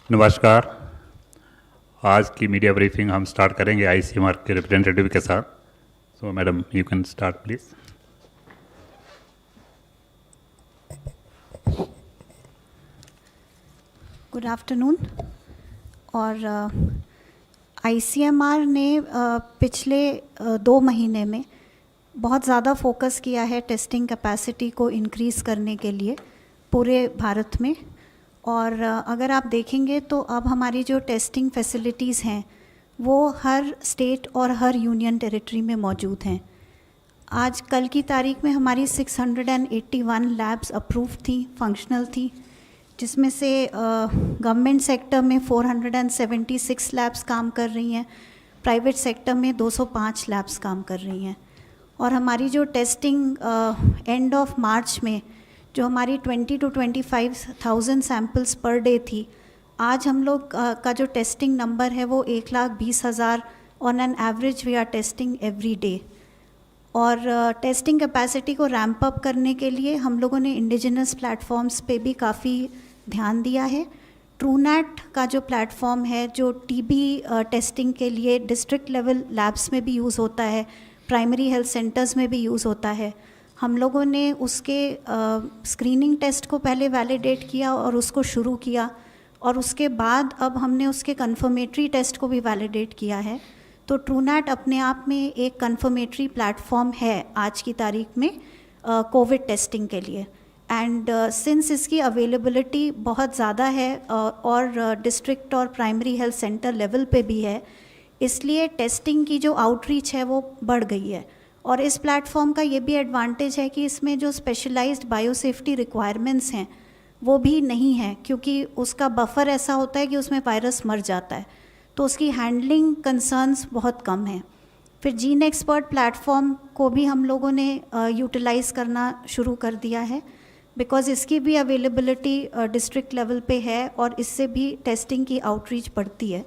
नमस्कार। आज की मीडिया ब्रीफिंग हम स्टार्ट करेंगे आईसीएमआर के रिप्रेजेंटेटिव के साथ। सो madam, you can start please. Good afternoon. और आईसीएमआर ने पिछले 2 महीने में बहुत ज़्यादा फोकस किया है टेस्टिंग कैपेसिटी को इंक्रीज़ करने के लिए पूरे भारत में। और अगर आप देखेंगे तो अब हमारी जो टेस्टिंग फैसिलिटीज़ हैं वो हर स्टेट और हर यूनियन टेरिटरी में मौजूद हैं। आज कल की तारीख में हमारी 681 लैब्स अप्रूव थी, फंक्शनल थी, जिसमें से गवर्नमेंट सेक्टर में 476 लैब्स काम कर रही हैं, प्राइवेट सेक्टर में 205 लैब्स काम कर रही हैं। और हमारी जो टेस्टिंग एंड ऑफ मार्च में जो हमारी 20 to 25,000 सैम्पल्स पर डे थी, आज हम लोग का जो टेस्टिंग नंबर है वो 1,20,000 on an average we are testing every day. और टेस्टिंग कैपेसिटी को रैंप अप करने के लिए हम लोगों ने इंडिजिनस प्लेटफॉर्म्स पे भी काफ़ी ध्यान दिया है। ट्रूनेट का जो प्लेटफॉर्म है जो टीबी टेस्टिंग के लिए डिस्ट्रिक्ट लेवल लैब्स में भी यूज़ होता है, प्राइमरी हेल्थ सेंटर्स में भी यूज़ होता है, हम लोगों ने उसके स्क्रीनिंग टेस्ट को पहले वैलिडेट किया और उसको शुरू किया, और उसके बाद अब हमने उसके कन्फर्मेटरी टेस्ट को भी वैलिडेट किया है। तो ट्रूनेट अपने आप में एक कन्फर्मेटरी प्लेटफॉर्म है आज की तारीख में कोविड टेस्टिंग के लिए। एंड सिंस इसकी अवेलेबिलिटी बहुत ज़्यादा है और डिस्ट्रिक्ट और प्राइमरी हेल्थ सेंटर लेवल पे भी है, इसलिए टेस्टिंग की जो आउटरीच है वो बढ़ गई है। और इस प्लेटफॉर्म का ये भी एडवांटेज है कि इसमें जो स्पेशलाइज्ड बायोसेफ्टी रिक्वायरमेंट्स हैं वो भी नहीं है, क्योंकि उसका बफर ऐसा होता है कि उसमें वायरस मर जाता है, तो उसकी हैंडलिंग कंसर्न्स बहुत कम हैं। फिर जीन एक्सपर्ट प्लेटफॉर्म को भी हम लोगों ने यूटिलाइज़ करना शुरू कर दिया है, बिकॉज़ इसकी भी अवेलेबिलिटी डिस्ट्रिक्ट लेवल पे है और इससे भी टेस्टिंग की आउटरीच बढ़ती है।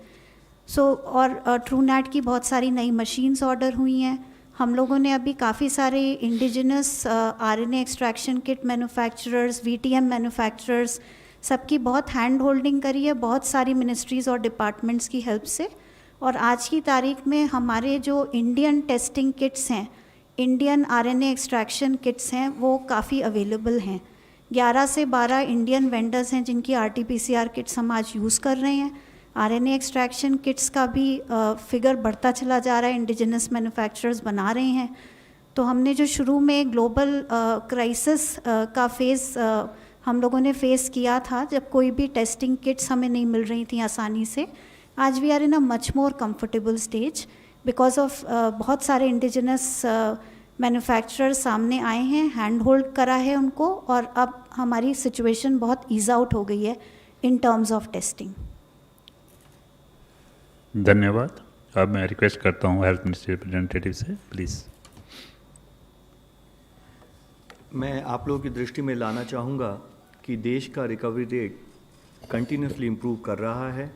और ट्रूनेट की बहुत सारी नई मशीन्स ऑर्डर हुई हैं। हम लोगों ने अभी काफ़ी सारे indigenous RNA extraction kit manufacturers, VTM manufacturers, सबकी बहुत हैंड होल्डिंग करी है बहुत सारी मिनिस्ट्रीज़ और डिपार्टमेंट्स की हेल्प से। और आज की तारीख में हमारे जो इंडियन टेस्टिंग किट्स हैं, इंडियन आरएनए एक्सट्रैक्शन किट्स हैं, वो काफ़ी अवेलेबल हैं। 11 से 12 इंडियन वेंडर्स हैं जिनकी आरटीपीसीआर किट्स हम आज यूज़ कर रहे हैं। आरएनए एक्सट्रैक्शन किट्स का भी फिगर बढ़ता चला जा रहा है, इंडिजिनस मैन्युफैक्चरर्स बना रहे हैं। तो हमने जो शुरू में ग्लोबल क्राइसिस का फेज़ हम लोगों ने फेस किया था, जब कोई भी टेस्टिंग किट्स हमें नहीं मिल रही थी आसानी से, आज we are in a much more comfortable stage because of बहुत सारे इंडिजिनस मैन्युफैक्चरर्स सामने आए हैं, हैंड होल्ड करा है उनको, और अब हमारी सिचुएशन बहुत ईज आउट हो गई है इन टर्म्स ऑफ टेस्टिंग। धन्यवाद। अब मैं रिक्वेस्ट करता हूँ हेल्थ मिनिस्ट्री रिप्रेजेंटेटिव से, प्लीज़। मैं आप लोगों की दृष्टि में लाना चाहूँगा कि देश का रिकवरी रेट कंटिन्यूसली इम्प्रूव कर रहा है।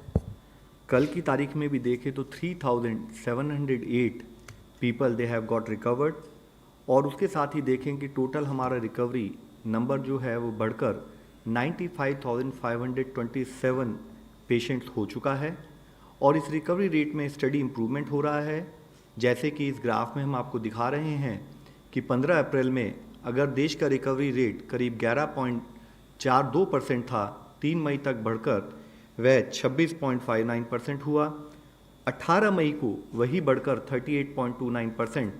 कल की तारीख में भी देखें तो 3,708 people they have got recovered, और उसके साथ ही देखें कि टोटल हमारा रिकवरी नंबर जो है वो बढ़कर 95,527 पेशेंट्स हो चुका है। और इस रिकवरी रेट में स्टडी इम्प्रूवमेंट हो रहा है। जैसे कि इस ग्राफ में हम आपको दिखा रहे हैं कि 15 अप्रैल में अगर देश का रिकवरी रेट करीब 11.42% था, 3 मई तक बढ़कर वह 26.59% हुआ। 18 मई को वही बढ़कर 38.29%,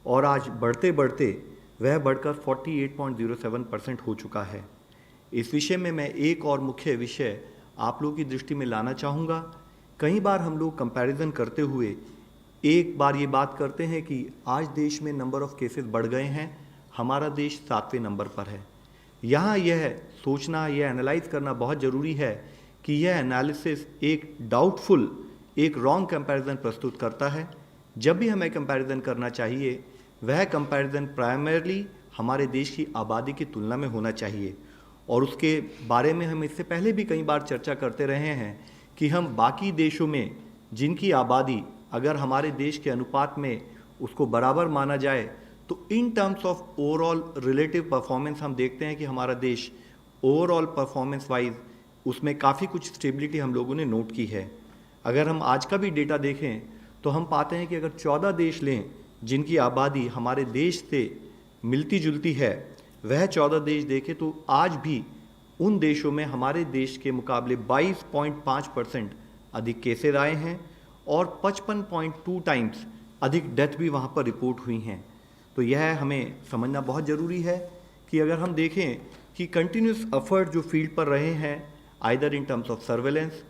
और आज बढ़ते बढ़ते वह बढ़कर 48.07% हो चुका है। इस विषय में मैं एक और मुख्य विषय आप लोगों की दृष्टि में लाना चाहूँगा। कई बार हम लोग कंपैरिजन करते हुए एक बार ये बात करते हैं कि आज देश में नंबर ऑफ़ केसेस बढ़ गए हैं, हमारा देश 7वें नंबर पर है। यहाँ यह सोचना, यह एनालाइज करना बहुत ज़रूरी है कि यह एनालिसिस एक डाउटफुल, एक रॉन्ग कंपैरिजन प्रस्तुत करता है। जब भी हमें कंपैरिजन करना चाहिए, वह कंपैरिजन प्राइमरली हमारे देश की आबादी की तुलना में होना चाहिए। और उसके बारे में हम इससे पहले भी कई बार चर्चा करते रहे हैं कि हम बाकी देशों में जिनकी आबादी अगर हमारे देश के अनुपात में उसको बराबर माना जाए, तो इन terms of overall relative performance हम देखते हैं कि हमारा देश ओवरऑल परफॉर्मेंस वाइज उसमें काफ़ी कुछ स्टेबिलिटी हम लोगों ने नोट की है। अगर हम आज का भी डेटा देखें तो हम पाते हैं कि अगर 14 देश लें जिनकी आबादी हमारे देश से मिलती जुलती है, वह 14 देश देखें तो आज भी उन देशों में हमारे देश के मुकाबले 22.5% अधिक केसेस आए हैं और 55.2 टाइम्स अधिक डेथ भी वहाँ पर रिपोर्ट हुई हैं। तो यह हमें समझना बहुत ज़रूरी है कि अगर हम देखें कि कंटिन्यूस एफर्ट जो फील्ड पर रहे हैं, either in terms of surveillance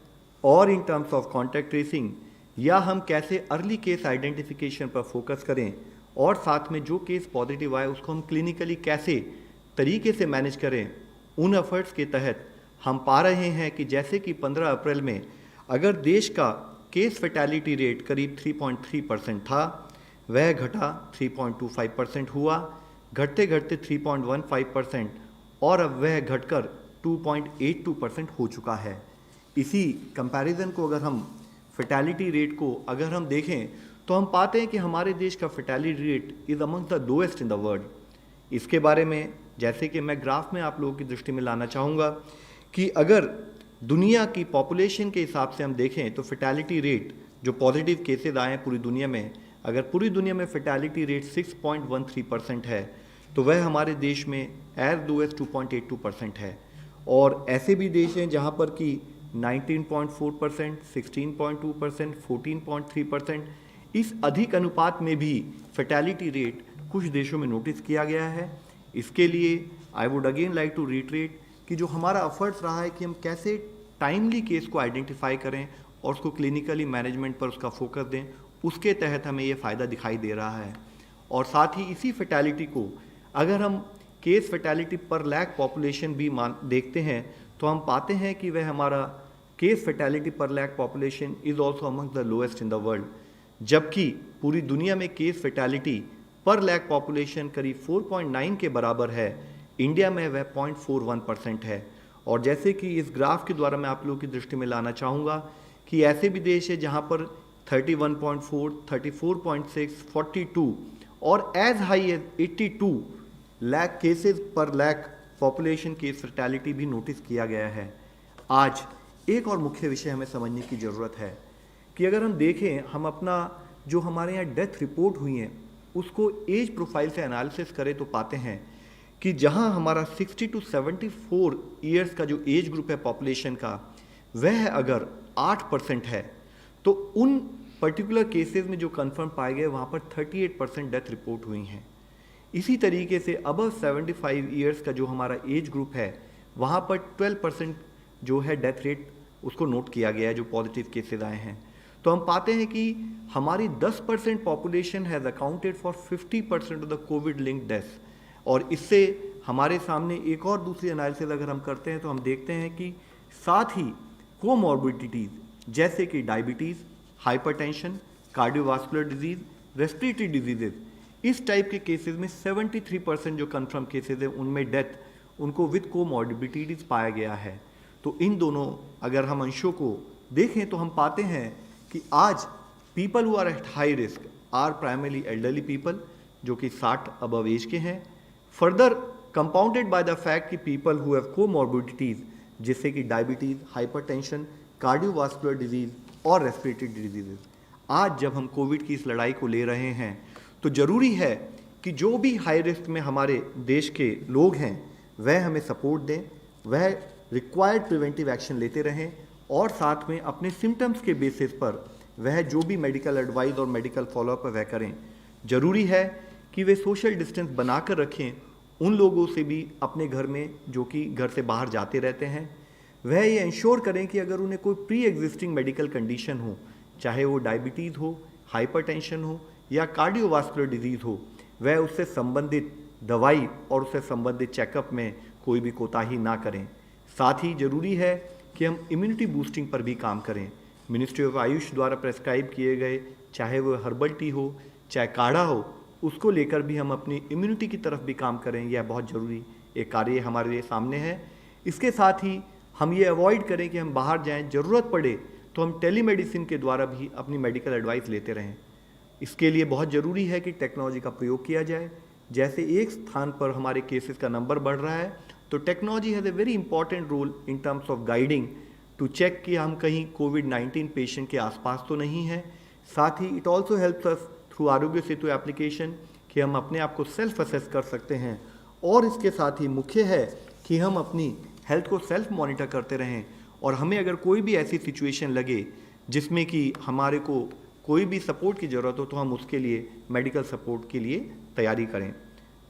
और in terms of contact tracing, या हम कैसे अर्ली केस आइडेंटिफिकेशन पर फोकस करें और साथ में जो केस पॉजिटिव आए उसको हम क्लिनिकली कैसे तरीके से मैनेज करें, उन एफर्ट्स के तहत हम पा रहे हैं कि जैसे कि 15 अप्रैल में अगर देश का केस फैटेलिटी रेट करीब 3.3% था, वह घटा 3.25% हुआ, घटते घटते 3.15% और अब वह घटकर 2.82% हो चुका है। इसी कंपैरिजन को अगर हम फैटेलिटी रेट को अगर हम देखें तो हम पाते हैं कि हमारे देश का fatality rate is among the lowest in the world. इसके बारे में जैसे कि मैं ग्राफ में आप लोगों की दृष्टि में लाना चाहूँगा कि अगर दुनिया की पॉपुलेशन के हिसाब से हम देखें तो फैटेलिटी रेट जो पॉजिटिव केसेस आए हैं पूरी दुनिया में, अगर पूरी दुनिया में फैटेलिटी रेट 6.13% है तो वह हमारे देश में एज लो एज 2.82% है। और ऐसे भी देश हैं जहाँ पर कि 19.4%, 16.2%, 14.3%, इस अधिक अनुपात में भी फैटेलिटी रेट कुछ देशों में नोटिस किया गया है। इसके लिए I would again like to reiterate कि जो हमारा एफर्ट्स रहा है कि हम कैसे टाइमली केस को आइडेंटिफाई करें और उसको क्लिनिकली मैनेजमेंट पर उसका फोकस दें, उसके तहत हमें ये फ़ायदा दिखाई दे रहा है। और साथ ही इसी फैटेलिटी को अगर हम case fatality per lakh population भी देखते हैं तो हम पाते हैं कि वह हमारा case fatality per lakh population is also among the lowest in the world, जबकि पूरी दुनिया में case fatality per lakh population करीब 4.9 के बराबर है, इंडिया में वह 0.41% है। और जैसे कि इस ग्राफ के द्वारा मैं आप लोगों की दृष्टि में लाना चाहूँगा कि ऐसे भी देश है जहाँ पर 31.4, 34.6, 42 और as high as 82 lakh cases per lakh population case fatality भी नोटिस किया गया है। आज एक और मुख्य विषय हमें समझने की ज़रूरत है कि अगर हम देखें, हम अपना जो हमारे यहाँ डेथ रिपोर्ट हुई हैं उसको एज प्रोफाइल से एनालिसिस करें तो पाते हैं कि जहाँ हमारा 60 to 74 ईयर्स का जो एज ग्रुप है पॉपुलेशन का, वह अगर 8% है तो उन पर्टिकुलर केसेस में जो कंफर्म पाए गए वहाँ पर 38% डेथ रिपोर्ट हुई हैं। इसी तरीके से अबव 75 ईयर्स का जो हमारा एज ग्रुप है वहाँ पर 12% जो है डेथ रेट उसको नोट किया गया है, जो पॉजिटिव केसेस आए हैं। तो हम पाते हैं कि हमारी 10% population has accounted for 50% of the Covid linked death. और इससे हमारे सामने एक और दूसरी एनालिसिस अगर हम करते हैं तो हम देखते हैं कि साथ ही कोमॉर्बिडिटीज़ जैसे कि diabetes, hypertension, cardiovascular disease, respiratory diseases, इस टाइप के केसेस में 73% जो कंफर्म केसेस हैं उनमें डेथ उनको विद कोमॉर्बिडिटीज़ पाया गया है। तो इन दोनों अगर हम अंशों को देखें तो हम पाते हैं कि आज people who are at high risk are primarily elderly people जो कि 60 अबव एज के हैं, further compounded by the fact कि पीपल हु हैव कोमॉर्बिडिटीज़ जैसे कि डायबिटीज़, हाइपरटेंशन, कार्डियोवास्कुलर डिजीज़ और रेस्पिरेटरी डिजीजेज। आज जब हम कोविड की इस लड़ाई को ले रहे हैं तो ज़रूरी है कि जो भी हाई रिस्क में हमारे देश के लोग हैं वह हमें सपोर्ट दें, वह रिक्वायर्ड प्रिवेंटिव एक्शन लेते रहें और साथ में अपने सिम्टम्स के बेसिस पर वह जो भी मेडिकल एडवाइस और मेडिकल फॉलोअप वह करें। ज़रूरी है कि वे सोशल डिस्टेंस बनाकर रखें उन लोगों से भी अपने घर में जो कि घर से बाहर जाते रहते हैं। वह ये इंश्योर करें कि अगर उन्हें कोई प्री एग्जिस्टिंग मेडिकल कंडीशन हो, चाहे वो डायबिटीज़ हो, हाइपरटेंशन हो या कार्डियोवास्कुलर डिजीज़ हो, वह उससे संबंधित दवाई और उससे संबंधित चेकअप में कोई भी कोताही ना करें। साथ ही ज़रूरी है कि हम इम्यूनिटी बूस्टिंग पर भी काम करें। मिनिस्ट्री ऑफ आयुष द्वारा प्रेस्क्राइब किए गए चाहे वो हर्बल टी हो चाहे काढ़ा हो, उसको लेकर भी हम अपनी इम्यूनिटी की तरफ भी काम करें। यह बहुत ज़रूरी एक कार्य हमारे लिए सामने है। इसके साथ ही हम ये अवॉइड करें कि हम बाहर जाएं, ज़रूरत पड़े तो हम टेलीमेडिसिन के द्वारा भी अपनी मेडिकल एडवाइस लेते रहें। इसके लिए बहुत ज़रूरी है कि टेक्नोलॉजी का प्रयोग किया जाए। जैसे एक स्थान पर हमारे केसेस का नंबर बढ़ रहा है तो technology has a very important role in terms of guiding to check कि हम कहीं कोविड-19 पेशेंट के आसपास तो नहीं है। साथ ही it also helps us through Aarogya Setu application कि हम अपने आप को सेल्फ असेस कर सकते हैं, और इसके साथ ही मुख्य है कि हम अपनी हेल्थ को सेल्फ मॉनिटर करते रहें, और हमें अगर कोई भी ऐसी सिचुएशन लगे जिसमें कि हमारे को कोई भी सपोर्ट की ज़रूरत हो तो हम उसके लिए मेडिकल सपोर्ट के लिए तैयारी करें।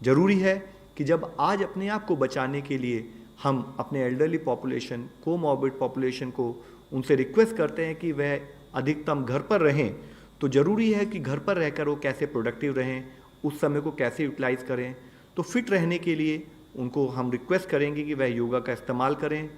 ज़रूरी है कि जब आज अपने आप को बचाने के लिए हम अपने एल्डरली पॉपुलेशन, कोमॉर्बिड पॉपुलेशन को उनसे रिक्वेस्ट करते हैं कि वह अधिकतम घर पर रहें, तो ज़रूरी है कि घर पर रहकर वो कैसे प्रोडक्टिव रहें, उस समय को कैसे यूटिलाइज़ करें। तो फिट रहने के लिए उनको हम रिक्वेस्ट करेंगे कि वह योगा का इस्तेमाल करें,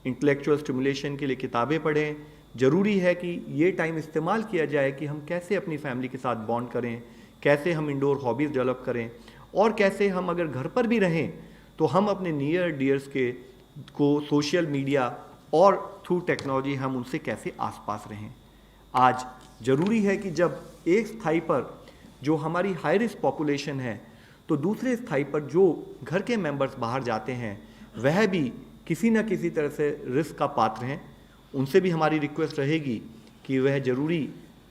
इंटेलेक्चुअल स्टिमुलेशन के लिए किताबें पढ़ें। ज़रूरी है कि ये टाइम इस्तेमाल किया जाए कि हम कैसे अपनी फैमिली के साथ बॉन्ड करें, कैसे हम इंडोर हॉबीज़ डेवलप करें, और कैसे हम अगर घर पर भी रहें तो हम अपने नियर डियर्स को सोशल मीडिया और थ्रू टेक्नोलॉजी हम उनसे कैसे आसपास रहें। आज ज़रूरी है कि जब एक स्थाई पर जो हमारी हाई रिस्क पॉपुलेशन है, तो दूसरे स्थाई पर जो घर के मेंबर्स बाहर जाते हैं वह भी किसी न किसी तरह से रिस्क का पात्र हैं। उनसे भी हमारी रिक्वेस्ट रहेगी कि वह ज़रूरी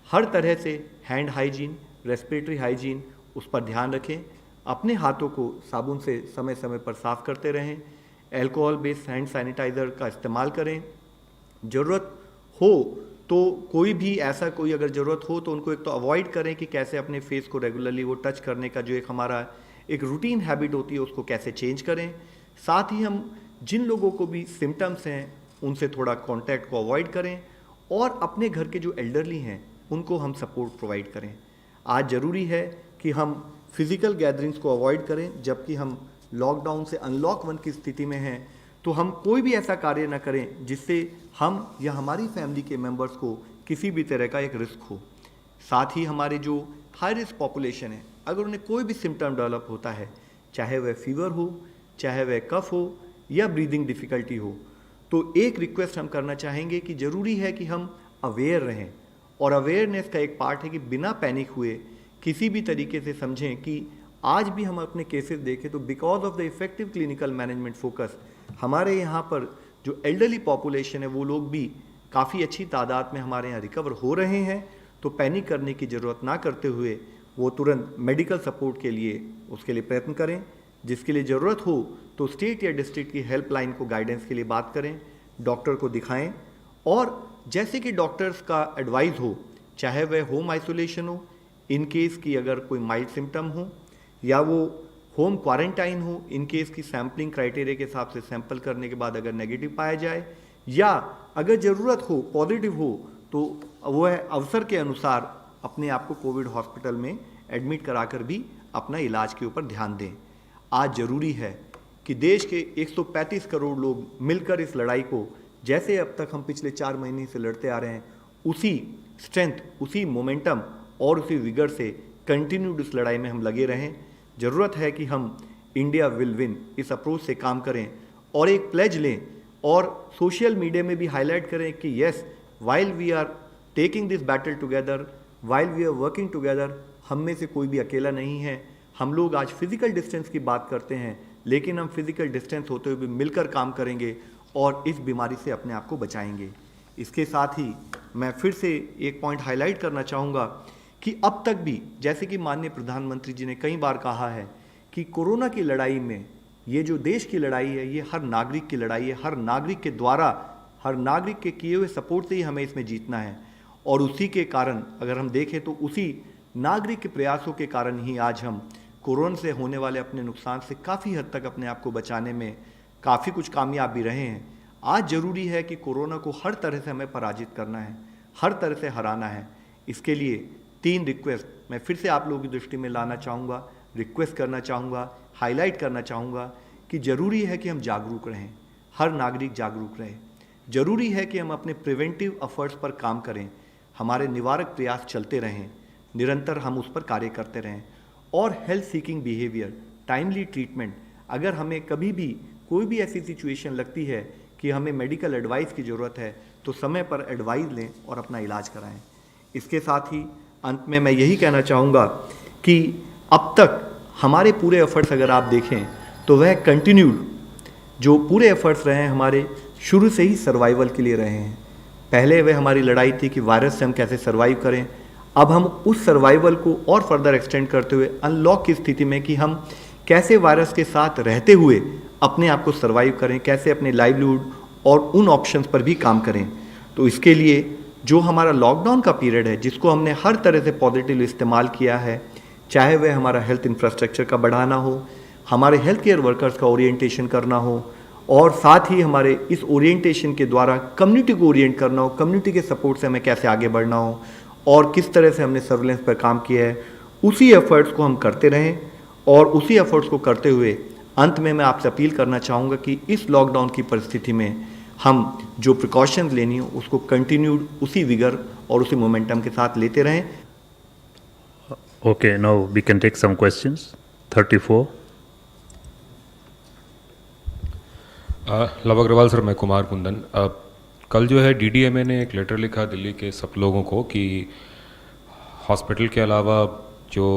हर तरह से हैंड हाइजीन, रेस्पिरेटरी हाइजीन उस पर ध्यान रखें, अपने हाथों को साबुन से समय समय पर साफ़ करते रहें, अल्कोहल बेस्ड हैंड सैनिटाइज़र का इस्तेमाल करें। ज़रूरत हो तो कोई भी ऐसा कोई अगर ज़रूरत हो तो उनको एक तो अवॉइड करें कि कैसे अपने फेस को रेगुलरली वो टच करने का जो एक हमारा एक रूटीन हैबिट होती है उसको कैसे चेंज करें। साथ ही हम जिन लोगों को भी सिम्टम्स हैं उनसे थोड़ा कांटेक्ट को अवॉइड करें, और अपने घर के जो एल्डरली हैं उनको हम सपोर्ट प्रोवाइड करें। आज ज़रूरी है कि हम फिज़िकल गैदरिंग्स को अवॉइड करें, जबकि हम लॉकडाउन से अनलॉक 1 की स्थिति में हैं, तो हम कोई भी ऐसा कार्य न करें जिससे हम या हमारी फैमिली के मेंबर्स को किसी भी तरह का एक रिस्क हो। साथ ही हमारे जो हाई रिस्क पॉपुलेशन है, अगर उन्हें कोई भी सिम्टम डेवलप होता है, चाहे वह फीवर हो, चाहे वह कफ हो या ब्रीदिंग डिफ़िकल्टी हो, तो एक रिक्वेस्ट हम करना चाहेंगे कि ज़रूरी है कि हम अवेयर रहें, और अवेयरनेस का एक पार्ट है कि बिना पैनिक हुए किसी भी तरीके से समझें कि आज भी हम अपने केसेस देखें तो because of the effective clinical management focus हमारे यहाँ पर जो एल्डरली पॉपुलेशन है वो लोग भी काफ़ी अच्छी तादाद में हमारे यहाँ रिकवर हो रहे हैं। तो पैनिक करने की ज़रूरत ना करते हुए वो तुरंत मेडिकल सपोर्ट के लिए उसके लिए प्रयत्न करें। जिसके लिए ज़रूरत हो तो स्टेट या डिस्ट्रिक्ट की हेल्पलाइन को गाइडेंस के लिए बात करें, डॉक्टर को दिखाएं, और जैसे कि डॉक्टर्स का एडवाइस हो, चाहे वह होम आइसोलेशन हो इन केस की अगर कोई माइल्ड सिम्टम हो, या वो होम क्वारंटाइन हो इन केस की सैम्पलिंग क्राइटेरिया के हिसाब से सैंपल करने के बाद अगर नेगेटिव पाया जाए, या अगर ज़रूरत हो पॉजिटिव हो तो वह अवसर के अनुसार अपने आप को कोविड हॉस्पिटल में एडमिट कराकर भी अपना इलाज के ऊपर ध्यान दें। आज ज़रूरी है कि देश के 135 करोड़ लोग मिलकर इस लड़ाई को, जैसे अब तक हम पिछले 4 महीने से लड़ते आ रहे हैं, उसी स्ट्रेंथ, उसी मोमेंटम और उसी विगर से कंटिन्यूड इस लड़ाई में हम लगे रहें। ज़रूरत है कि हम इंडिया विल विन इस अप्रोच से काम करें और एक प्लेज लें, और सोशल मीडिया में भी हाईलाइट करें कि yes, while we are taking this battle together, while we are working together, हम में से कोई भी अकेला नहीं है। हम लोग आज फिज़िकल डिस्टेंस की बात करते हैं, लेकिन हम फिज़िकल डिस्टेंस होते हुए भी मिलकर काम करेंगे और इस बीमारी से अपने आप को बचाएंगे। इसके साथ ही मैं फिर से एक पॉइंट हाईलाइट करना चाहूँगा कि अब तक भी, जैसे कि माननीय प्रधानमंत्री जी ने कई बार कहा है कि कोरोना की लड़ाई में ये जो देश की लड़ाई है ये हर नागरिक की लड़ाई है, हर नागरिक के द्वारा, हर नागरिक के किए हुए सपोर्ट से ही हमें इसमें जीतना है। और उसी के कारण अगर हम देखें तो उसी नागरिक के प्रयासों के कारण ही आज हम कोरोना से होने वाले अपने नुकसान से काफ़ी हद तक अपने आप को बचाने में काफ़ी कुछ कामयाब भी रहे हैं। आज ज़रूरी है कि कोरोना को हर तरह से हमें पराजित करना है, हर तरह से हराना है। इसके लिए 3 रिक्वेस्ट मैं फिर से आप लोगों की दृष्टि में लाना चाहूँगा, रिक्वेस्ट करना चाहूँगा, हाईलाइट करना चाहूँगा कि ज़रूरी है कि हम जागरूक रहें, हर नागरिक जागरूक रहे। ज़रूरी है कि हम अपने प्रिवेंटिव एफर्ट्स पर काम करें, हमारे निवारक प्रयास चलते रहें, निरंतर हम उस पर कार्य करते रहें। और health seeking behaviour, timely treatment, अगर हमें कभी भी कोई भी ऐसी सिचुएशन लगती है कि हमें मेडिकल एडवाइस की ज़रूरत है तो समय पर एडवाइस लें और अपना इलाज कराएं। इसके साथ ही अंत में मैं यही कहना चाहूँगा कि अब तक हमारे पूरे एफर्ट्स अगर आप देखें तो वह कंटिन्यूड जो पूरे एफर्ट्स रहे हैं हमारे शुरू से ही सर्वाइवल के लिए रहे हैं। पहले वह हमारी लड़ाई थी कि वायरस से हम कैसे सर्वाइव करें, अब हम उस सर्वाइवल को और फर्दर एक्सटेंड करते हुए अनलॉक की स्थिति में कि हम कैसे वायरस के साथ रहते हुए अपने आप को सर्वाइव करें, कैसे अपने लाइवलीहुड और उन ऑप्शंस पर भी काम करें। तो इसके लिए जो हमारा लॉकडाउन का पीरियड है, जिसको हमने हर तरह से पॉजिटिव इस्तेमाल किया है, चाहे वह हमारा हेल्थ इंफ्रास्ट्रक्चर का बढ़ाना हो, हमारे हेल्थ केयर वर्कर्स का ओरिएंटेशन करना हो, और साथ ही हमारे इस ओरिएंटेशन के द्वारा कम्युनिटी को ओरिएंट करना हो, कम्युनिटी के सपोर्ट से हमें कैसे आगे बढ़ना हो और किस तरह से हमने सर्विलेंस पर काम किया है, उसी एफर्ट्स को हम करते रहें। और उसी एफर्ट्स को करते हुए अंत में मैं आपसे अपील करना चाहूँगा कि इस लॉकडाउन की परिस्थिति में हम जो प्रिकॉशंस लेनी हो उसको कंटिन्यूड उसी विगर और उसी मोमेंटम के साथ लेते रहें। Okay, now we can take some questions. 34. Lav Agarwal sir, मैं कुमार कुंदन। कल जो है DDMA ने एक लेटर लिखा दिल्ली के सब लोगों को कि हॉस्पिटल के अलावा जो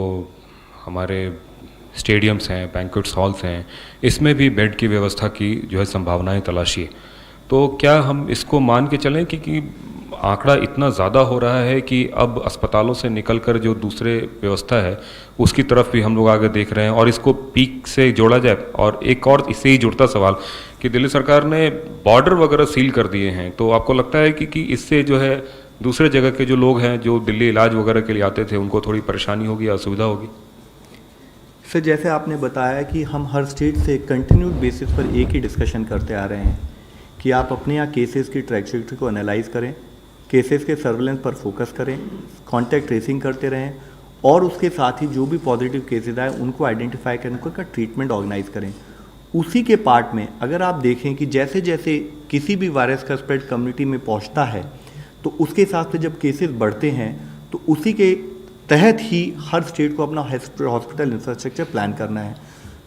हमारे स्टेडियम्स हैं, बैंक्वेट्स हॉल्स हैं, इसमें भी बेड की व्यवस्था की जो है संभावनाएं तलाशी। तो क्या हम इसको मान के चलें कि आंकड़ा इतना ज़्यादा हो रहा है कि अब अस्पतालों से निकलकर जो दूसरे व्यवस्था है उसकी तरफ भी हम लोग आगे देख रहे हैं, और इसको पीक से जोड़ा जाए? और एक और इससे ही जुड़ता सवाल कि दिल्ली सरकार ने बॉर्डर वगैरह सील कर दिए हैं, तो आपको लगता है कि इससे जो है दूसरे जगह के जो लोग हैं जो दिल्ली इलाज वगैरह के लिए आते थे उनको थोड़ी परेशानी होगी या असुविधा होगी? सर, जैसे आपने बताया कि हम हर स्टेट से कंटिन्यूड बेसिस पर एक ही डिस्कशन करते आ रहे हैं कि आप अपने यहाँ केसेस की ट्रैजेक्टरी को एनालाइज करें, केसेस के सर्विलेंस पर फोकस करें, कॉन्टैक्ट ट्रेसिंग करते रहें, और उसके साथ ही जो भी पॉजिटिव केसेस आए उनको आइडेंटिफाई करें, उनका ट्रीटमेंट ऑर्गेनाइज करें। उसी के पार्ट में अगर आप देखें कि जैसे जैसे किसी भी वायरस का स्प्रेड कम्युनिटी में पहुंचता है तो उसके हिसाब से जब केसेस बढ़ते हैं तो उसी के तहत ही हर स्टेट को अपना हॉस्पिटल इंफ्रास्ट्रक्चर प्लान करना है।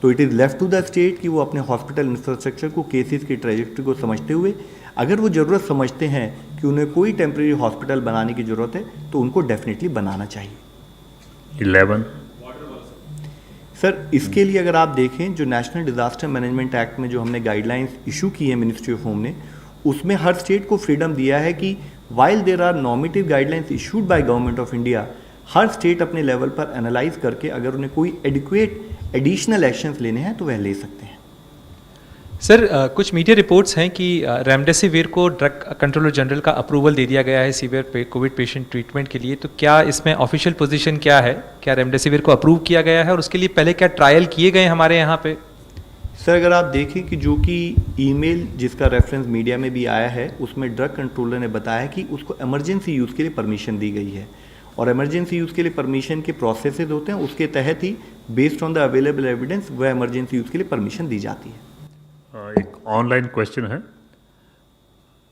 तो it is left to the state कि वो अपने हॉस्पिटल इंफ्रास्ट्रक्चर को केसेस की ट्रैजेक्टरी को समझते हुए, अगर वो ज़रूरत समझते हैं कि उन्हें कोई टेम्प्रेरी हॉस्पिटल बनाने की ज़रूरत है तो उनको डेफिनेटली बनाना चाहिए। 11. सर, इसके लिए अगर आप देखें जो नेशनल डिज़ास्टर मैनेजमेंट एक्ट में जो हमने गाइडलाइंस इशू की है मिनिस्ट्री ऑफ होम ने, उसमें हर स्टेट को फ्रीडम दिया है कि while there are normative guidelines issued by government of India, हर स्टेट अपने लेवल पर एनालाइज करके अगर उन्हें कोई एडिक्वेट एडिशनल एक्शंस लेने हैं तो वह ले सकते हैं। सर, कुछ मीडिया रिपोर्ट्स हैं कि रेमडेसिविर को ड्रग कंट्रोलर जनरल का अप्रूवल दे दिया गया है सीवियर कोविड पेशेंट ट्रीटमेंट के लिए, तो क्या इसमें ऑफिशियल पोजीशन क्या है? क्या रेमडेसिविर को अप्रूव किया गया है और उसके लिए पहले क्या ट्रायल किए गए हमारे यहाँ पे? सर, अगर आप देखें कि जो कि ईमेल जिसका रेफरेंस मीडिया में भी आया है उसमें ड्रग कंट्रोलर ने बताया कि उसको इमरजेंसी यूज़ के लिए परमिशन दी गई है, और इमरजेंसी यूज़ के लिए परमिशन के प्रोसेसेस होते हैं, उसके तहत ही based on the available evidence वह इमरजेंसी यूज़ के लिए परमिशन दी जाती है। एक ऑनलाइन क्वेश्चन है,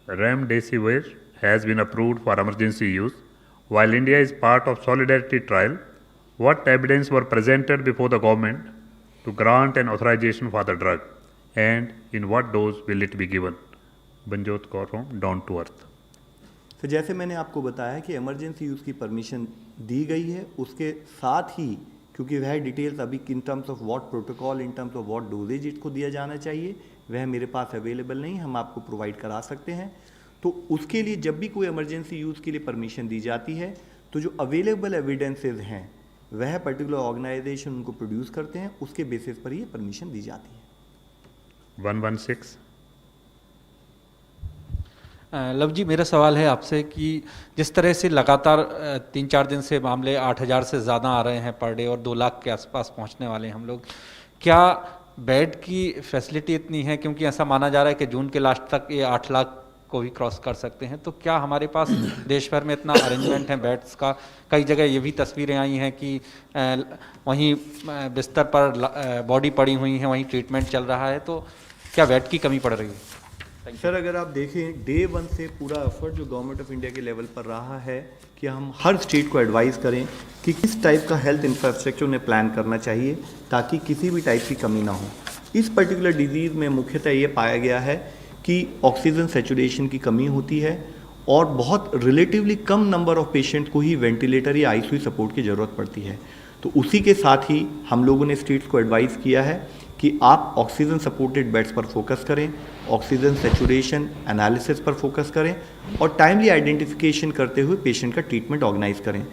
remdesivir has been approved for emergency use while India is part of solidarity trial, what evidence were presented before the government to grant an authorization for the drug and in what dose will it be given? Banjot Kaur from down to earth. तो जैसे मैंने आपको बताया कि emergency use की permission दी गई है, उसके साथ ही क्योंकि वह डिटेल्स अभी in terms of what protocol, in terms of what doses इसको दिया जाना चाहिए, वह मेरे पास अवेलेबल नहीं, हम आपको प्रोवाइड करा सकते हैं। तो उसके लिए जब भी कोई इमरजेंसी यूज़ के लिए परमिशन दी जाती है तो जो अवेलेबल एविडेंसेस हैं वह पर्टिकुलर ऑर्गेनाइजेशन उनको प्रोड्यूस करते हैं, उसके बेसिस पर ही परमिशन दी जाती है। 116. लव जी, मेरा सवाल है आपसे कि जिस तरह से लगातार 3-4 दिन से मामले 8,000 से ज़्यादा आ रहे हैं पर डे और 2 लाख के आसपास पहुंचने वाले हैं हम लोग, क्या बेड की फैसिलिटी इतनी है? क्योंकि ऐसा माना जा रहा है कि जून के लास्ट तक ये 8 लाख को भी क्रॉस कर सकते हैं, तो क्या हमारे पास देश भर में इतना अरेंजमेंट है बेड्स का? कई जगह ये भी तस्वीरें आई हैं कि वहीं बिस्तर पर बॉडी पड़ी हुई है, वहीं ट्रीटमेंट चल रहा है, तो क्या बेड की कमी पड़ रही है? सर, अगर आप देखें डे 1 से पूरा एफर्ट जो गवर्नमेंट ऑफ इंडिया के लेवल पर रहा है कि हम हर स्टेट को एडवाइस करें कि किस टाइप का हेल्थ इंफ्रास्ट्रक्चर उन्हें प्लान करना चाहिए ताकि किसी भी टाइप की कमी ना हो। इस पर्टिकुलर डिजीज़ में मुख्यतः ये पाया गया है कि ऑक्सीजन सैचुरेशन की कमी होती है और बहुत relatively come number of patient को ही वेंटिलेटर या आईसीयू सपोर्ट की ज़रूरत पड़ती है। तो उसी के साथ ही हम लोगों ने स्टेट्स को एडवाइस किया है कि आप ऑक्सीजन सपोर्टेड बेड्स पर फोकस करें, ऑक्सीजन सेचुरेशन एनालिसिस पर फोकस करें और टाइमली आइडेंटिफिकेशन करते हुए पेशेंट का ट्रीटमेंट ऑर्गेनाइज करें।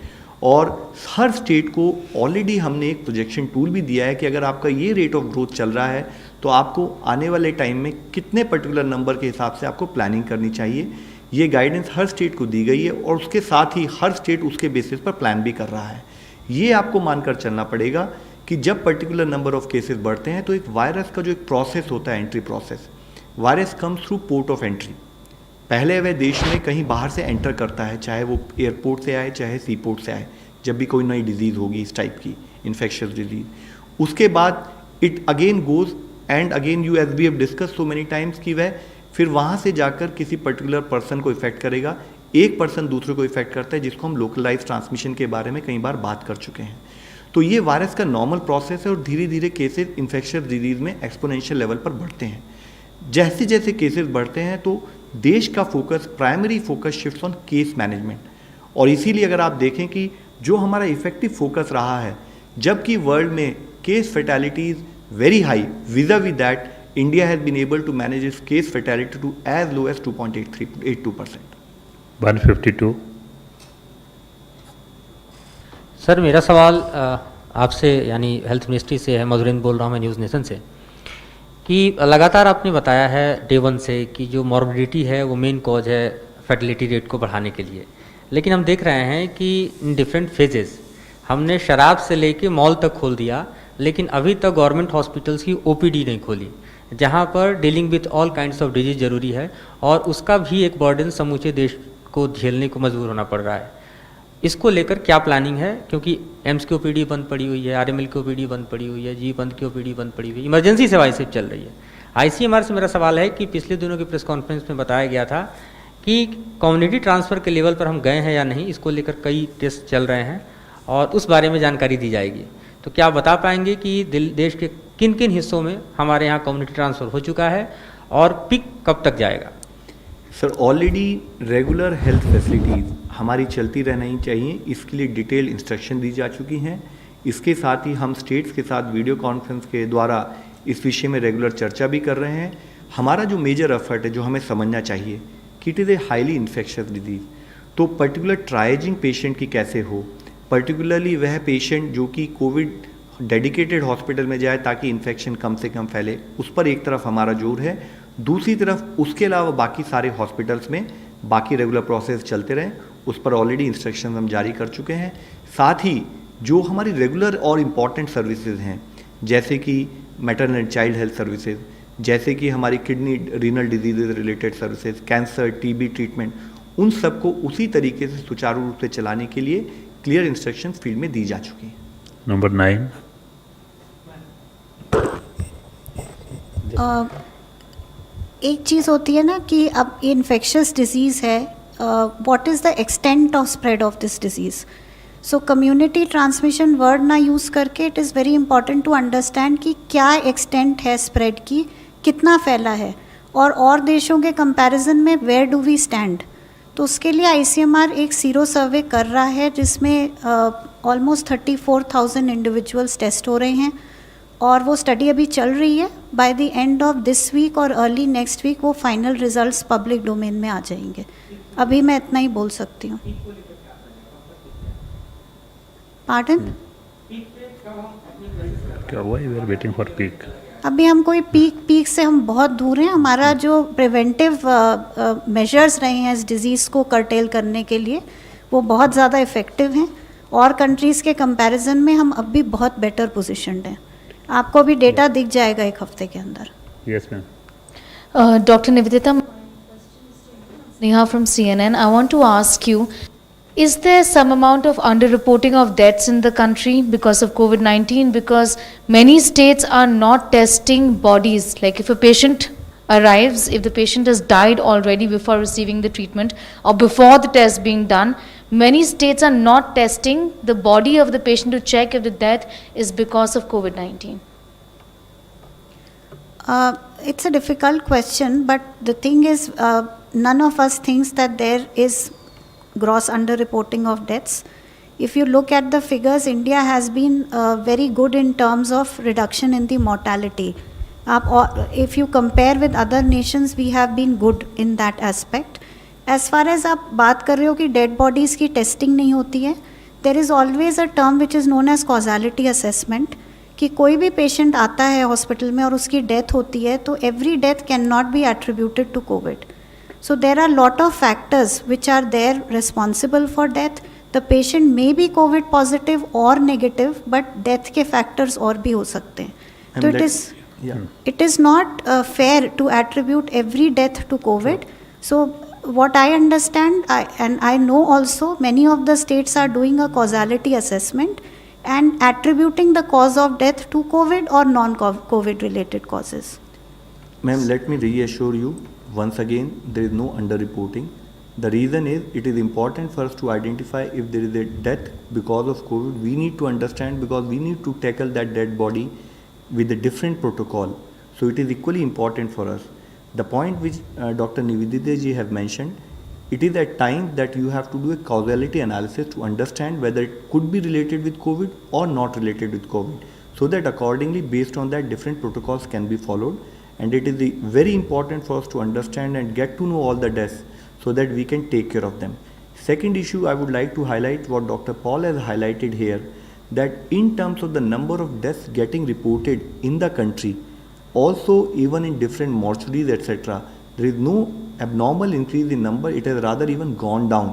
और हर स्टेट को ऑलरेडी हमने एक प्रोजेक्शन टूल भी दिया है कि अगर आपका ये रेट ऑफ ग्रोथ चल रहा है तो आपको आने वाले टाइम में कितने पर्टिकुलर नंबर के हिसाब से आपको प्लानिंग करनी चाहिए। ये गाइडेंस हर स्टेट को दी गई है और उसके साथ ही हर स्टेट उसके बेसिस पर प्लान भी कर रहा है। ये आपको मानकर चलना पड़ेगा कि जब पर्टिकुलर नंबर ऑफ केसेस बढ़ते हैं तो एक वायरस का जो एक प्रोसेस होता है, entry process, virus comes through port of entry. पहले वह देश में कहीं बाहर से एंटर करता है, चाहे वो एयरपोर्ट से आए चाहे सी पोर्ट से आए, जब भी कोई नई डिजीज़ होगी इस टाइप की इन्फेक्शियस डिजीज। उसके बाद it again goes and again you, as we have discuss so many times, कि वह फिर वहाँ से जाकर किसी पर्टिकुलर पर्सन को इफेक्ट करेगा, एक पर्सन दूसरे को इफेक्ट करता है, जिसको हम लोकलाइज ट्रांसमिशन के बारे में कई बार बात कर चुके हैं। तो ये वायरस का नॉर्मल प्रोसेस है और धीरे धीरे केसेस इन्फेक्शियस डिजीज़ में एक्सपोनेंशियल लेवल पर बढ़ते हैं। जैसे जैसे केसेस बढ़ते हैं तो देश का focus, primary focus shifts on case management. और इसीलिए अगर आप देखें कि जो हमारा इफेक्टिव फोकस रहा है, जबकि वर्ल्ड में case fatalities very high, vis-a-vis that India has been able to manage its case fatality to as low as 2.82%। 152। Sir मेरा सवाल आपसे यानी हेल्थ मिनिस्ट्री से है, मधुरेंद्र बोल रहा हूँ मैं न्यूज़ नेशन से, कि लगातार आपने बताया है डे वन से कि जो मॉर्बिडिटी है वो मेन कॉज है फर्टिलिटी रेट को बढ़ाने के लिए, लेकिन हम देख रहे हैं कि इन डिफरेंट फेजेस हमने शराब से लेके मॉल तक खोल दिया, लेकिन अभी तक गवर्नमेंट हॉस्पिटल्स की ओपीडी नहीं खोली, जहाँ पर dealing with all kinds of disease जरूरी है और उसका भी एक बर्डन समूचे देश को झेलने को मजबूर होना पड़ रहा है। इसको लेकर क्या प्लानिंग है, क्योंकि एम्स की ओपीडी बंद पड़ी हुई है, आरएमएल की ओपीडी बंद पड़ी हुई है, जी बंद की ओपीडी बंद पड़ी हुई है, इमरजेंसी सेवाएं सिर्फ चल रही है। आईसीएमआर से मेरा सवाल है कि पिछले दिनों की प्रेस कॉन्फ्रेंस में बताया गया था कि कम्युनिटी ट्रांसफ़र के लेवल पर हम गए हैं या नहीं, इसको लेकर कई टेस्ट चल रहे हैं और उस बारे में जानकारी दी जाएगी। तो क्या आप बता पाएंगे कि देश के किन किन हिस्सों में हमारे यहाँ कम्युनिटी ट्रांसफ़र हो चुका है और पिक कब तक जाएगा? Sir already regular health facilities हमारी चलती रहना ही चाहिए, इसके लिए डिटेल इंस्ट्रक्शन दी जा चुकी हैं। इसके साथ ही हम स्टेट्स के साथ वीडियो कॉन्फ्रेंस के द्वारा इस विषय में रेगुलर चर्चा भी कर रहे हैं। हमारा जो मेजर एफर्ट है, जो हमें समझना चाहिए कि it is a highly infectious disease, तो पर्टिकुलर ट्राइजिंग पेशेंट की कैसे हो, पर्टिकुलरली वह पेशेंट जो कि कोविड डेडिकेटेड हॉस्पिटल में जाए ताकि इन्फेक्शन कम से कम फैले, उस पर एक तरफ हमारा जोर है, दूसरी तरफ उसके अलावा बाकी सारे हॉस्पिटल्स में बाकी रेगुलर प्रोसेस चलते रहें, उस पर ऑलरेडी इंस्ट्रक्शन हम जारी कर चुके हैं। साथ ही जो हमारी रेगुलर और इम्पॉर्टेंट सर्विसेज हैं, जैसे कि maternal and child health services, जैसे कि हमारी kidney renal disease related services, cancer, TB treatment, उन सबको उसी तरीके से सुचारू रूप से चलाने के लिए क्लियर इंस्ट्रक्शंस फील्ड में दी जा चुकी हैं। नंबर 9। एक चीज़ होती है ना कि अब ये इन्फेक्शियस डिजीज़ है, what is the extent of spread of this disease. So community transmission word ना यूज़ करके it is very important to understand कि क्या एक्सटेंट है स्प्रेड की, कितना फैला है और देशों के कंपैरिजन में वेयर डू वी स्टैंड। तो उसके लिए आईसीएमआर एक सीरो सर्वे कर रहा है जिसमें ऑलमोस्ट 34,000 इंडिविजुअल्स टेस्ट हो रहे हैं और वो स्टडी अभी चल रही है। By the end of this week और अर्ली नेक्स्ट वीक वो फाइनल रिजल्ट्स पब्लिक डोमेन में आ जाएंगे। अभी मैं इतना ही बोल सकती हूँ। पार्डन? क्या हुआ? We are waiting for peak. अभी हम कोई पीक से हम बहुत दूर हैं। हमारा जो प्रिवेंटिव मेजर्स रहे हैं इस डिज़ीज़ को कर्टेल करने के लिए वो बहुत ज़्यादा इफ़ेक्टिव हैं और कंट्रीज़ के कंपैरिजन में हम अब भी बहुत बेटर पोजीशनड हैं। आपको भी डेटा दिख जाएगा एक हफ्ते के अंदर। Yes ma'am. Dr. Nivedita, Neha from CNN. I want to ask you, is there some amount of underreporting of deaths in the country because of COVID-19? Because many states are not testing bodies. Like if a patient arrives, if the patient has died already before receiving the treatment or before the test being done, many states are not testing the body of the patient to check if the death is because of COVID-19. It's a difficult question, but the thing is, none of us thinks that there is gross underreporting of deaths. if you look at the figures, India has been very good in terms of reduction in the mortality. If you compare with other nations, we have been good in that aspect. As far as आप बात कर रहे हो कि dead bodies की testing नहीं होती है, there is always a term which is known as causality assessment, कि कोई भी पेशेंट आता है हॉस्पिटल में और उसकी डेथ होती है तो every death cannot be attributed to covid. So there are lot of factors which are there responsible for death. The patient may be COVID positive or negative, but death के factors और भी हो सकते हैं. तो it is not fair to attribute every death to COVID. So what I understand, and I know also many of the states are doing a causality assessment and attributing the cause of death to COVID or non-COVID related causes. Ma'am, let me reassure you. Once again, there is no underreporting. The reason is it is important for us to identify if there is a death because of COVID. We need to understand, because we need to tackle that dead body with a different protocol. So it is equally important for us. The point which Dr. Nivedita ji have mentioned, it is at times that you have to do a causality analysis to understand whether it could be related with COVID or not related with COVID. So that accordingly, based on that, different protocols can be followed. And it is very important for us to understand and get to know all the deaths so that we can take care of them. Second issue, I would like to highlight what Dr. Paul has highlighted here, that in terms of the number of deaths getting reported in the country, also even in different mortuaries, etc., there is no abnormal increase in number, it has rather even gone down.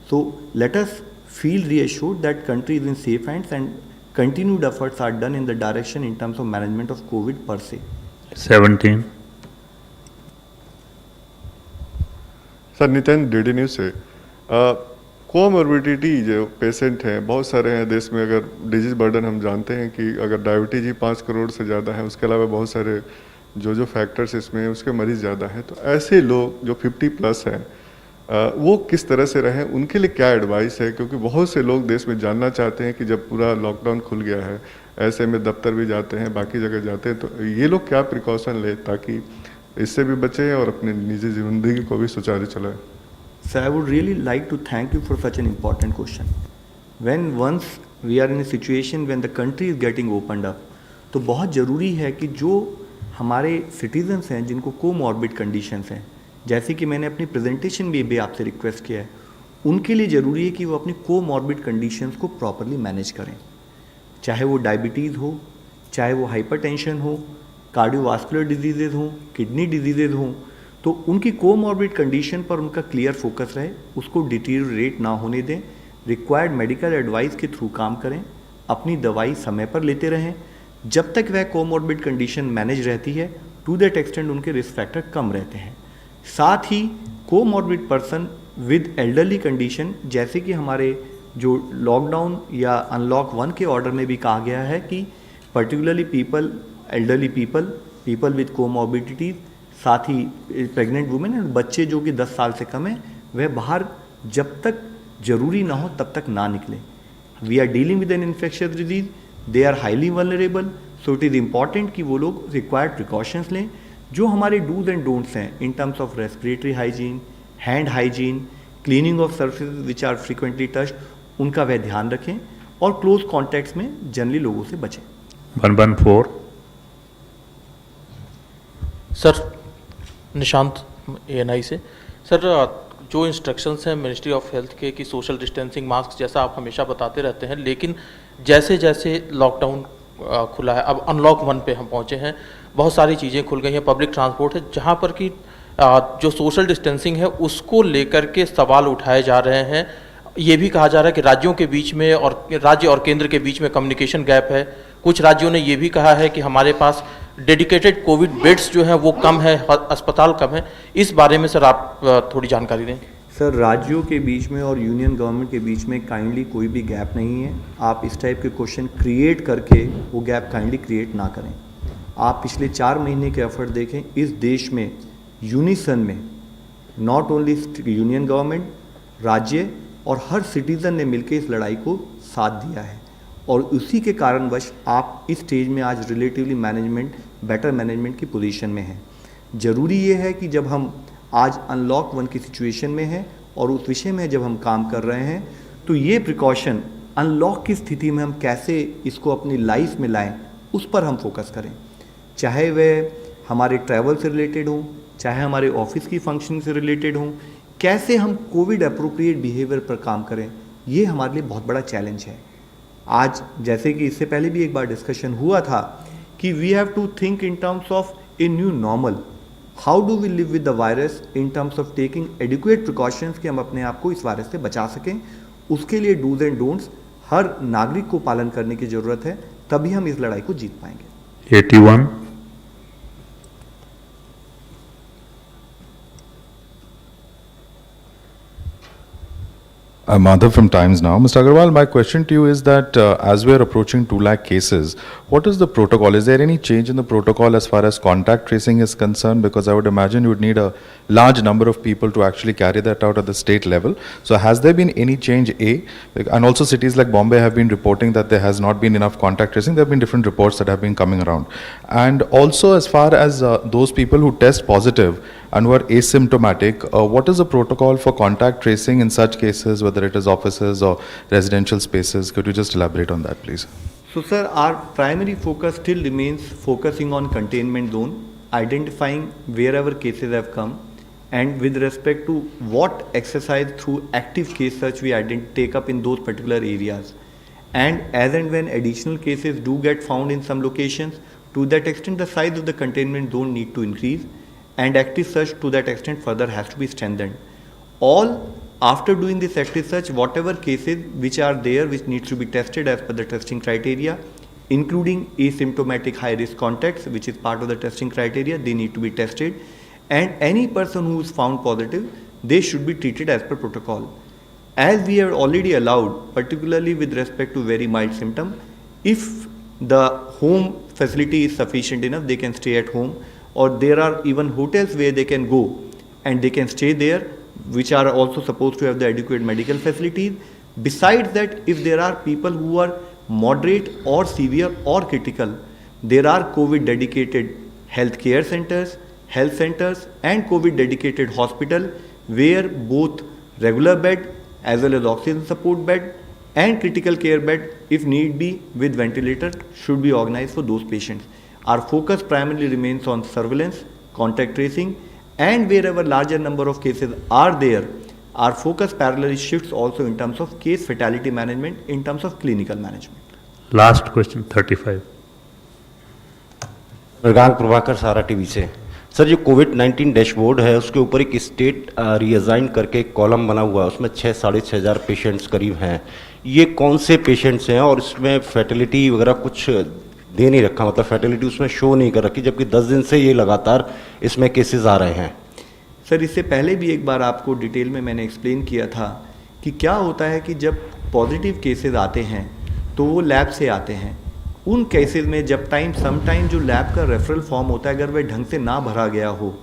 So let us feel reassured that country is in safe hands and continued efforts are done in the direction in terms of management of COVID per se. 17. Sir Nitin DD news से comorbidity जो patient हैं बहुत सारे हैं देश में. अगर disease burden हम जानते हैं कि अगर डायबिटीज ही 5 करोड़ से ज़्यादा है, उसके अलावा बहुत सारे जो फैक्टर्स इसमें उसके मरीज ज़्यादा हैं. तो ऐसे लोग जो 50+ हैं वो किस तरह से रहें, उनके लिए क्या एडवाइस है? क्योंकि बहुत से लोग देश में जानना चाहते हैं कि जब पूरा लॉकडाउन खुल गया है, ऐसे में दफ्तर भी जाते हैं, बाकी जगह जाते हैं, तो ये लोग क्या प्रिकॉशन ले ताकि इससे भी बचें और अपनी निजी जिंदगी को भी सुचारू चलाएं? Sir, I would really like to thank you for such an important question. When once we are in a situation when the country is getting opened up, तो बहुत ज़रूरी है कि जो हमारे सिटीजन्स हैं जिनको कोमॉर्बिड कंडीशंस हैं, जैसे कि मैंने अपनी प्रेजेंटेशन में भी आपसे रिक्वेस्ट किया है, उनके लिए ज़रूरी है कि वो अपनी कोमॉर्बिड कंडीशंस को प्रॉपरली मैनेज करें. चाहे वो डायबिटीज़ हो, चाहे वो हाइपरटेंशन हो, कार्डियोवास्कुलर डिजीज़ेज़ हों, किडनी डिजीज़ेज़ हों, तो उनकी कोमॉर्बिड कंडीशन पर उनका क्लियर फोकस रहे, उसको डिटीरियोरेट ना होने दें, रिक्वायर्ड मेडिकल एडवाइस के थ्रू काम करें, अपनी दवाई समय पर लेते रहें. जब तक वह कोमॉर्बिड कंडीशन मैनेज रहती है, टू दैट एक्सटेंट उनके रिस्क फैक्टर कम रहते हैं. साथ ही comorbid person with elderly condition, जैसे कि हमारे जो लॉकडाउन या अनलॉक 1 के ऑर्डर में भी कहा गया है कि particularly people, elderly people with comorbidities, साथ ही प्रेग्नेंट वुमेन और बच्चे जो कि 10 साल से कम हैं, वह बाहर जब तक ज़रूरी ना हो तब तक ना निकले. We are dealing with an infectious disease, they are highly vulnerable, so it is important कि वो लोग रिक्वायर्ड प्रिकॉशंस लें. जो हमारे डूज एंड डोंट्स हैं in terms of respiratory hygiene, hand hygiene, cleaning of surfaces which are frequently touched, उनका वह ध्यान रखें और क्लोज कॉन्टैक्ट्स में जनरली लोगों से बचें. 114. सर निशांत ANI से. सर जो इंस्ट्रक्शंस हैं मिनिस्ट्री ऑफ हेल्थ के कि सोशल डिस्टेंसिंग, मास्क जैसा आप हमेशा बताते रहते हैं, लेकिन जैसे जैसे लॉकडाउन खुला है, अब अनलॉक 1 पे हम पहुंचे हैं, बहुत सारी चीज़ें खुल गई हैं, पब्लिक ट्रांसपोर्ट है, जहां पर कि जो सोशल डिस्टेंसिंग है उसको लेकर के सवाल उठाए जा रहे हैं. ये भी कहा जा रहा है कि राज्यों के बीच में और राज्य और केंद्र के बीच में कम्युनिकेशन गैप है. कुछ राज्यों ने ये भी कहा है कि हमारे पास डेडिकेटेड कोविड बेड्स जो हैं वो कम है, अस्पताल कम है. इस बारे में सर आप थोड़ी जानकारी दें. सर, राज्यों के बीच में और यूनियन गवर्नमेंट के बीच में काइंडली कोई भी गैप नहीं है. आप इस टाइप के क्वेश्चन क्रिएट करके वो गैप काइंडली क्रिएट ना करें. आप पिछले 4 महीने के एफर्ट देखें, इस देश में यूनिसन में नॉट ओनली यूनियन गवर्नमेंट, राज्य और हर सिटीज़न ने मिलकर इस लड़ाई को साथ दिया है, और उसी के कारणवश आप इस स्टेज में आज रिलेटिवली बेटर मैनेजमेंट की पोजीशन में हैं. ज़रूरी ये है कि जब हम आज अनलॉक 1 की सिचुएशन में हैं और उस विषय में जब हम काम कर रहे हैं, तो ये प्रिकॉशन अनलॉक की स्थिति में हम कैसे इसको अपनी लाइफ में लाएं, उस पर हम फोकस करें, चाहे वह हमारे ट्रैवल से रिलेटेड हो, चाहे हमारे ऑफिस की फंक्शनिंग से रिलेटेड हो, कैसे हम कोविड अप्रोप्रिएट बिहेवियर पर काम करें, ये हमारे लिए बहुत बड़ा चैलेंज है। आज जैसे कि इससे पहले भी एक बार डिस्कशन हुआ था कि we have to think in terms of a new normal, how do we live with the virus in terms of taking adequate precautions कि हम अपने आप को इस वायरस से बचा सकें। उसके लिए डूज एंड डोंट्स हर नागरिक को पालन करने की ज़रूरत है, तभी हम इस लड़ाई को जीत पाएंगे। 81. Madhav from Times Now. Mr. Agarwal, my question to you is that as we are approaching 2 lakh cases, what is the protocol? Is there any change in the protocol as far as contact tracing is concerned? Because I would imagine you would need a large number of people to actually carry that out at the state level. So has there been any change, A? And also cities like Bombay have been reporting that there has not been enough contact tracing. There have been different reports that have been coming around. And also as far as those people who test positive and who are asymptomatic, what is the protocol for contact tracing in such cases, whether it is offices or residential spaces? Could you just elaborate on that, please? So, sir, our primary focus still remains focusing on containment zone, identifying wherever cases have come, and with respect to what exercise through active case search we take up in those particular areas. And as and when additional cases do get found in some locations, to that extent the size of the containment zone need to increase, and active search to that extent further has to be strengthened. All after doing this active search, whatever cases which are there which needs to be tested as per the testing criteria, including asymptomatic high risk contacts, which is part of the testing criteria, they need to be tested, and any person who is found positive, they should be treated as per protocol. As we have already allowed, particularly with respect to very mild symptom, if the home facility is sufficient enough, they can stay at home, or there are even hotels where they can go and they can stay there, which are also supposed to have the adequate medical facilities. Besides that, if there are people who are moderate or severe or critical, there are COVID dedicated healthcare centers, health centers and COVID dedicated hospital where both regular bed as well as oxygen support bed and critical care bed, if need be with ventilator, should be organized for those patients. Our focus primarily remains on surveillance, contact tracing, and wherever larger number of cases are there, our focus parallelly shifts also in terms of case fatality management, in terms of clinical management. Last question, 35. Mrigank Prabhakar सारा TV से। Sir, जो कोविड-19 dashboard है उसके ऊपर एक state reassign करके एक column बना हुआ है, उसमें 6-6.5 हज़ार पेशेंट्स करीब हैं। ये कौन से पेशेंट्स हैं और इसमें फैटिलिटी वगैरह कुछ दे नहीं रखा, मतलब फैटिलिटी उसमें शो नहीं कर रखी, जबकि 10 दिन से ये लगातार इसमें केसेस आ रहे हैं। सर, इससे पहले भी एक बार आपको डिटेल में मैंने एक्सप्लेन किया था कि क्या होता है कि जब पॉजिटिव केसेस आते हैं तो वो लैब से आते हैं। उन केसेस में जब समटाइम जो लैब का रेफरल फॉर्म होता है, अगर वह ढंग से ना भरा गया हो,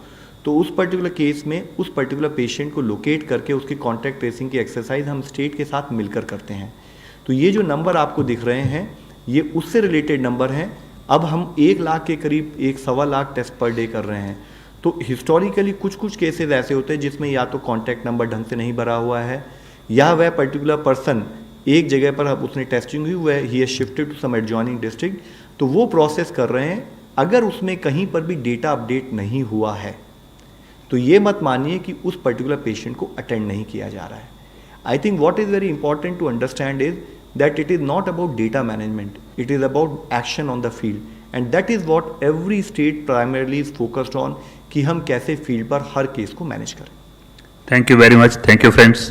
तो उस पर्टिकुलर केस में उस पर्टिकुलर पेशेंट को लोकेट करके उसकी कॉन्टैक्ट ट्रेसिंग की एक्सरसाइज हम स्टेट के साथ मिलकर करते हैं। तो ये जो नंबर आपको दिख रहे हैं, ये उससे रिलेटेड नंबर हैं। अब हम 1 लाख के करीब 1-1.25 लाख टेस्ट पर डे कर रहे हैं। तो हिस्टोरिकली कुछ केसेस ऐसे होते हैं जिसमें या तो कॉन्टैक्ट नंबर ढंग से नहीं भरा हुआ है, या वह पर्टिकुलर पर्सन एक जगह पर अब उसने टेस्टिंग हुई, वह ही has shifted to some adjoining district, तो वो प्रोसेस कर रहे हैं। अगर उसमें कहीं पर भी डेटा अपडेट नहीं हुआ है तो ये मत मानिए कि उस पर्टिकुलर पेशेंट को अटेंड नहीं किया जा रहा है। I think what is very important to understand is that it is not about data management, it is about action on the field, and that is what every state primarily is focused on कि हम कैसे field पर हर case को manage करें। Thank you very much. Thank you, friends.